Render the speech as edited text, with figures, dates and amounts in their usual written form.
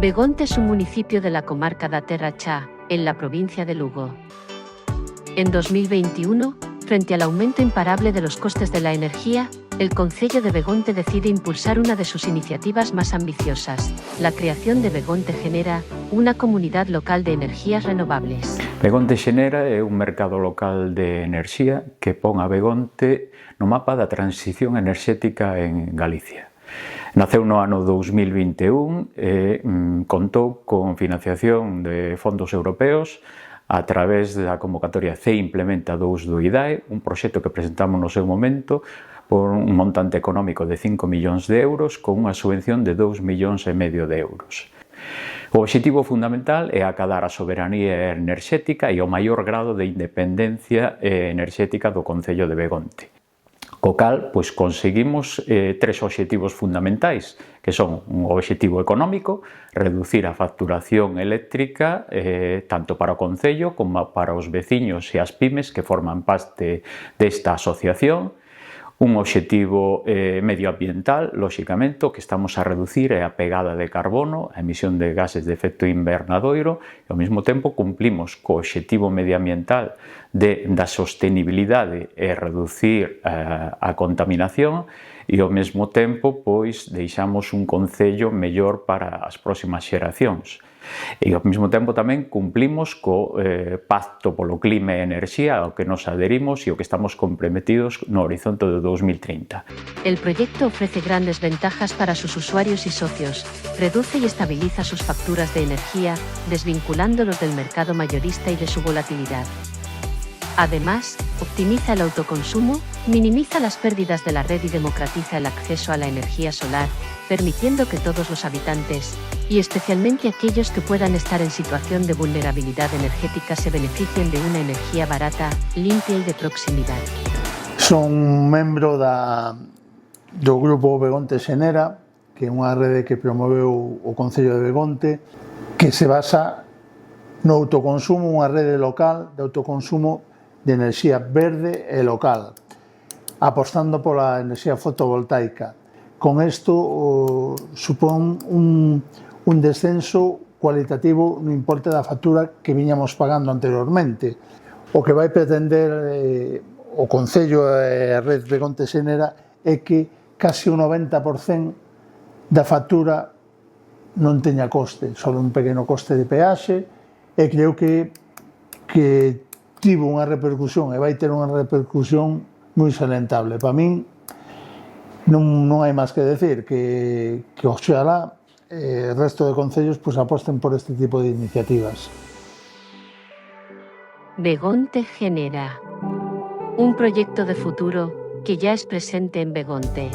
Begonte es un municipio de la comarca da Terra Cha, en la provincia de Lugo. En 2021, frente al aumento imparable de los costes de la energía, el concello de Begonte decide impulsar una de sus iniciativas más ambiciosas, la creación de Begonte Genera, una comunidad local de energías renovables. Begonte Xenera é un mercado local de enerxía que pon a Begonte no mapa da transición enerxética en Galicia. Naceu no ano 2021 e contou con financiación de fondos europeos a través da convocatoria C Implementa 2 do IDAE, un proxecto que presentamos no seu momento por un montante económico de 5 millóns de euros con unha subvención de 2,5 millóns de euros. O obxectivo fundamental é acadar a soberanía enerxética e o maior grado de independencia enerxética do concello de Begonte. Co cal, conseguimos tres obxectivos fundamentais, que son un obxectivo económico, reducir a facturación eléctrica tanto para o concello como para os veciños e as pymes que forman parte desta asociación, un obxectivo medioambiental, lóxicamente, o que estamos a reducir é a pegada de carbono, a emisión de gases de efecto invernadoiro, e ao mesmo tempo cumplimos co obxectivo medioambiental da sostenibilidade e reducir a contaminación, e ao mesmo tempo deixamos un concello mellor para as próximas xeracións. E ao mesmo tempo tamén cumplimos co Pacto polo Clima e Enerxía ao que nos adherimos e ao que estamos comprometidos no horizonte de 2030. El proyecto ofrece grandes ventajas para sus usuarios y socios, reduce y estabiliza sus facturas de energía, desvinculándolos del mercado mayorista y de su volatilidad. Además, optimiza el autoconsumo, minimiza las pérdidas de la red y democratiza el acceso a la energía solar, permitiendo que todos los habitantes, y especialmente aquellos que puedan estar en situación de vulnerabilidad energética, se beneficien de una energía barata, limpia y de proximidad. Son membro do grupo Begonte Xenera, que é unha rede que promoveu o Concello de Begonte, que se basa no autoconsumo, unha rede local de autoconsumo de enerxía verde e local, apostando pola enerxía fotovoltaica. Con isto supón un descenso cualitativo no importe da factura que viñamos pagando anteriormente. O que vai pretender o Concello e a Rede Begonte Xenera é que case o 90% da factura non teña coste, só un pequeno coste de peaxe, e creo que tivo unha repercusión e vai ter unha repercusión moi salientable. Para min non hai máis que decir que oxalá o resto de concellos aposten por este tipo de iniciativas. Begonte Genera, un proyecto de futuro que ya es presente en Begonte.